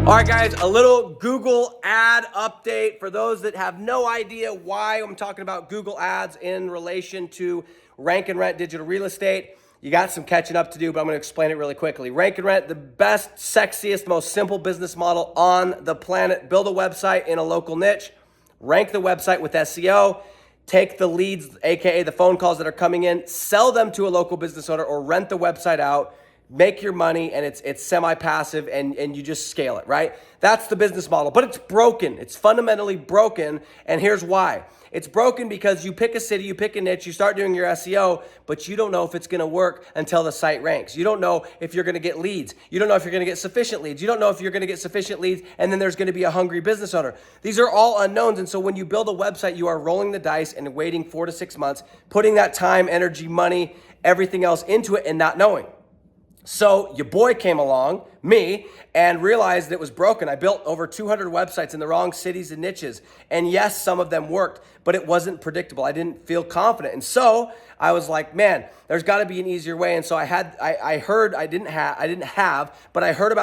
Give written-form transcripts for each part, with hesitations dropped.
All right, guys, a little Google ad update for those that have no idea why I'm talking about Google ads in relation to rank and rent digital real estate. You got some catching up to do, but I'm going to explain it really quickly. Rank and rent, the best, sexiest, most simple business model on the planet. Build a website in a local niche, rank the website with SEO, take the leads, aka the phone calls that are coming in, sell them to a local business owner or rent the website out, make your money, and it's semi-passive, and you just scale it, right? That's the business model, but it's broken. It's fundamentally broken, and here's why. It's broken because you pick a city, you pick a niche, you start doing your SEO, but you don't know if it's gonna work until the site ranks. You don't know if you're gonna get leads. You don't know if you're gonna get sufficient leads. You don't know if you're gonna get sufficient leads, and then there's gonna be a hungry business owner. These are all unknowns, and so when you build a website, you are rolling the dice and waiting 4 to 6 months, putting that time, energy, money, everything else into it and not knowing. So your boy came along, me, and realized it was broken. I built over 200 websites in the wrong cities and niches. And yes, some of them worked, but it wasn't predictable. I didn't feel confident. And so I was like, man, there's got to be an easier way. And so I heard about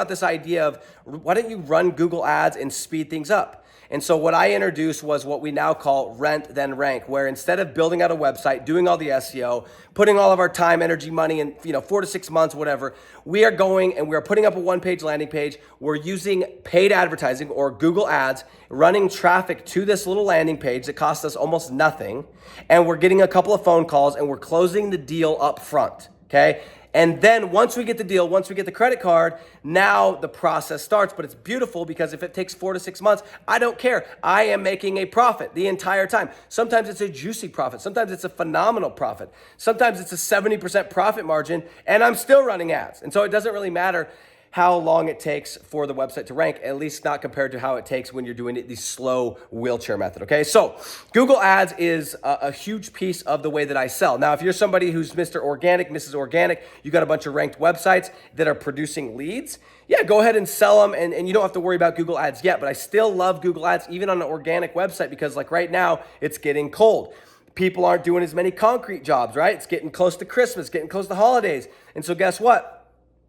this idea of, why don't you run Google ads and speed things up? And so what I introduced was what we now call rent then rank, where instead of building out a website, doing all the SEO, putting all of our time, energy, money in 4 to 6 months, whatever, we are going and we are putting up a one-page landing page. We're using paid advertising or Google ads, running traffic to this little landing page that costs us almost nothing. And we're getting a couple of phone calls and we're closing the deal up front, okay? And then once we get the deal, once we get the credit card, now the process starts. But it's beautiful because if it takes 4 to 6 months, I don't care. I am making a profit the entire time. Sometimes it's a juicy profit. Sometimes it's a phenomenal profit. Sometimes it's a 70% profit margin, and I'm still running ads. And so it doesn't really matter how long it takes for the website to rank, at least not compared to how it takes when you're doing it the slow wheelchair method, okay? So Google Ads is a huge piece of the way that I sell. Now, if you're somebody who's Mr. Organic, Mrs. Organic, you got a bunch of ranked websites that are producing leads, yeah, go ahead and sell them, and you don't have to worry about Google Ads yet, but I still love Google Ads even on an organic website because like right now, it's getting cold. People aren't doing as many concrete jobs, right? It's getting close to Christmas, getting close to holidays, and so guess what?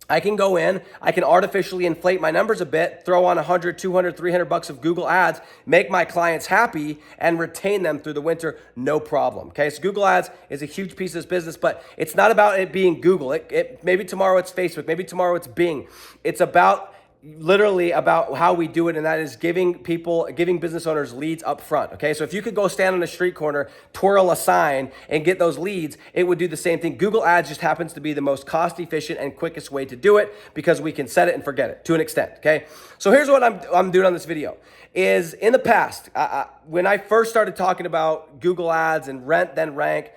I can go in, I can artificially inflate my numbers a bit, throw on 100, 200, 300 bucks of Google ads, make my clients happy and retain them through the winter, no problem. Okay, so Google ads is a huge piece of this business, but it's not about it being Google. Maybe tomorrow it's Facebook, maybe tomorrow it's Bing. It's literally about how we do it, and that is giving business owners leads up front, okay? So if you could go stand on a street corner, twirl a sign, and get those leads, it would do the same thing. Google Ads just happens to be the most cost-efficient and quickest way to do it because we can set it and forget it to an extent, okay? So here's what I'm doing on this video. Is in the past, when I first started talking about Google Ads and rent then rank,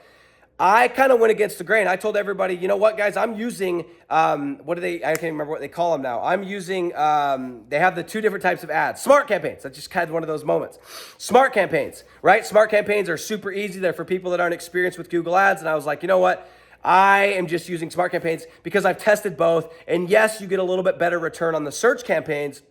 I kind of went against the grain. I told everybody, you know what, guys, I'm using, I can't remember what they call them now. I'm using, they have the 2 different types of ads. Smart campaigns. I just had one of those moments. Smart campaigns, right? Smart campaigns are super easy. They're for people that aren't experienced with Google Ads. And I was like, you know what? I am just using smart campaigns because I've tested both. And yes, you get a little bit better return on the search campaigns,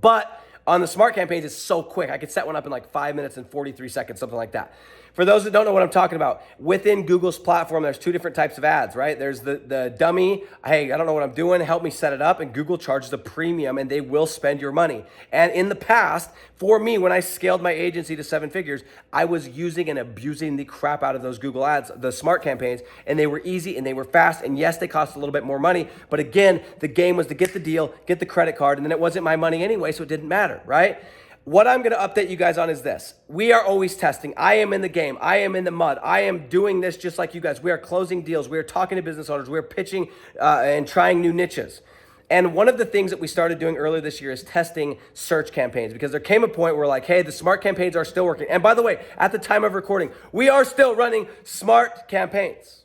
but on the smart campaigns, it's so quick. I could set one up in like 5 minutes and 43 seconds, something like that. For those that don't know what I'm talking about, within Google's platform, there's 2 different types of ads, right? There's the dummy, hey, I don't know what I'm doing, help me set it up, and Google charges a premium, and they will spend your money. And in the past, for me, when I scaled my agency to 7 figures, I was using and abusing the crap out of those Google ads, the smart campaigns, and they were easy, and they were fast, and yes, they cost a little bit more money, but again, the game was to get the deal, get the credit card, and then it wasn't my money anyway, so it didn't matter, right? What I'm going to update you guys on is this. We are always testing. I am in the game. I am in the mud. I am doing this just like you guys. We are closing deals. We are talking to business owners. We are pitching and trying new niches. And one of the things that we started doing earlier this year is testing search campaigns because there came a point where like, hey, the smart campaigns are still working. And by the way, at the time of recording, we are still running smart campaigns.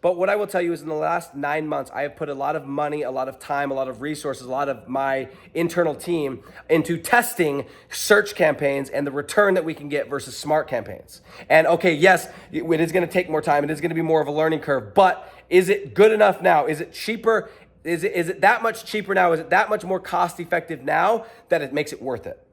But what I will tell you is in the last 9 months, I have put a lot of money, a lot of time, a lot of resources, a lot of my internal team into testing search campaigns and the return that we can get versus smart campaigns. And okay, yes, it is going to take more time. It is going to be more of a learning curve, but is it good enough now? Is it cheaper? Is it that much cheaper now? Is it that much more cost effective now that it makes it worth it?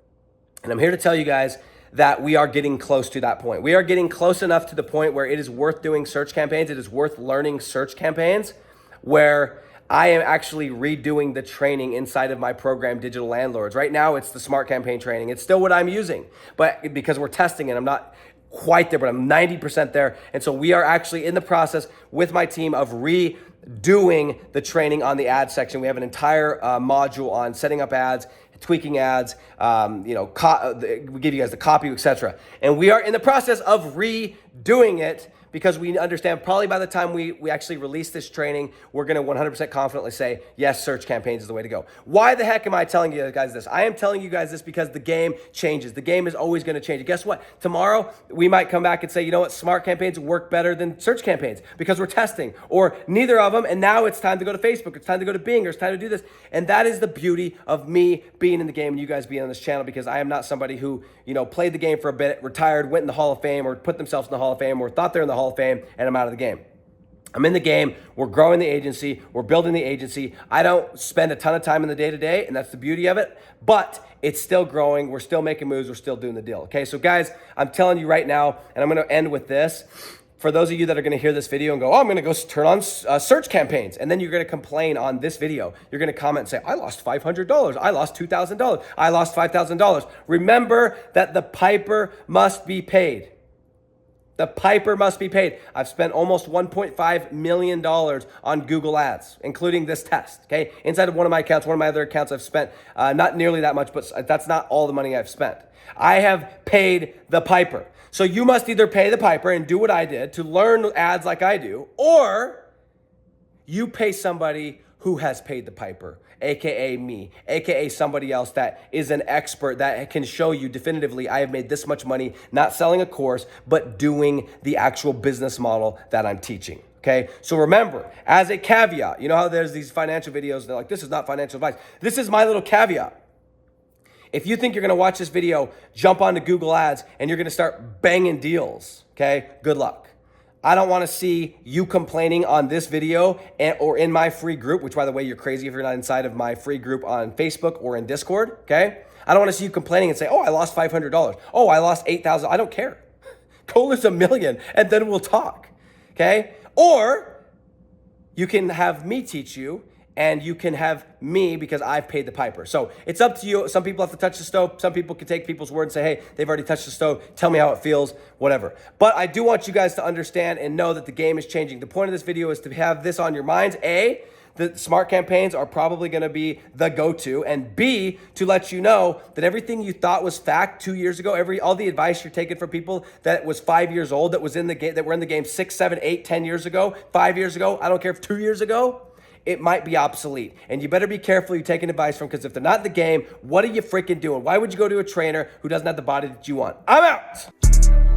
And I'm here to tell you guys that we are getting close to that point. We are getting close enough to the point where it is worth doing search campaigns. It is worth learning search campaigns where I am actually redoing the training inside of my program, Digital Landlords. Right now, it's the Smart Campaign training. It's still what I'm using, but because we're testing it, I'm not quite there, but I'm 90% there. And so we are actually in the process with my team of redoing the training on the ad section. We have an entire module on setting up ads, tweaking ads, we give you guys the copy, etc. And we are in the process of redoing it because we understand probably by the time we actually release this training, we're gonna 100% confidently say, yes, search campaigns is the way to go. Why the heck am I telling you guys this? I am telling you guys this because the game changes. The game is always gonna change. And guess what? Tomorrow, we might come back and say, you know what, smart campaigns work better than search campaigns because we're testing, or neither of them, and now it's time to go to Facebook, it's time to go to Bing, or it's time to do this. And that is the beauty of me being in the game and you guys being on this channel, because I am not somebody who, played the game for a bit, retired, went in the Hall of Fame, or put themselves in the Hall of Fame, or thought they're in the Hall of Fame, and I'm out of the game. I'm in the game. We're growing the agency. We're building the agency. I don't spend a ton of time in the day-to-day, and that's the beauty of it, but it's still growing. We're still making moves. We're still doing the deal. Okay, so guys, I'm telling you right now, and I'm going to end with this. For those of you that are going to hear this video and go, oh, I'm going to go turn on search campaigns, and then you're going to complain on this video. You're going to comment and say, I lost $500. I lost $2,000. I lost $5,000. Remember that the piper must be paid. The piper must be paid. I've spent almost $1.5 million on Google Ads, including this test, okay? Inside of one of my accounts, one of my other accounts, I've spent not nearly that much, but that's not all the money I've spent. I have paid the piper. So you must either pay the piper and do what I did to learn ads like I do, or you pay somebody who has paid the piper, AKA me, AKA somebody else that is an expert that can show you definitively I have made this much money, not selling a course, but doing the actual business model that I'm teaching. Okay, so remember, as a caveat, you know how there's these financial videos, they're like, this is not financial advice. This is my little caveat. If you think you're gonna watch this video, jump onto Google Ads, and you're gonna start banging deals, okay, good luck. I don't wanna see you complaining on this video or in my free group, which by the way, you're crazy if you're not inside of my free group on Facebook or in Discord, okay? I don't wanna see you complaining and say, oh, I lost $500. Oh, I lost $8,000. I don't care. Go lose $1 million and then we'll talk, okay? Or you can have me teach you, and you can have me because I've paid the piper. So it's up to you. Some people have to touch the stove. Some people can take people's word and say, hey, they've already touched the stove. Tell me how it feels, whatever. But I do want you guys to understand and know that the game is changing. The point of this video is to have this on your minds. A, the smart campaigns are probably gonna be the go-to, and B, to let you know that everything you thought was fact 2 years ago, all the advice you're taking from people that was 5 years old, that was in the game, that were in the game 6, 7, 8, 10 years ago, 5 years ago, I don't care if 2 years ago, it might be obsolete. And you better be careful you're taking advice from, because if they're not in the game, what are you freaking doing? Why would you go to a trainer who doesn't have the body that you want? I'm out.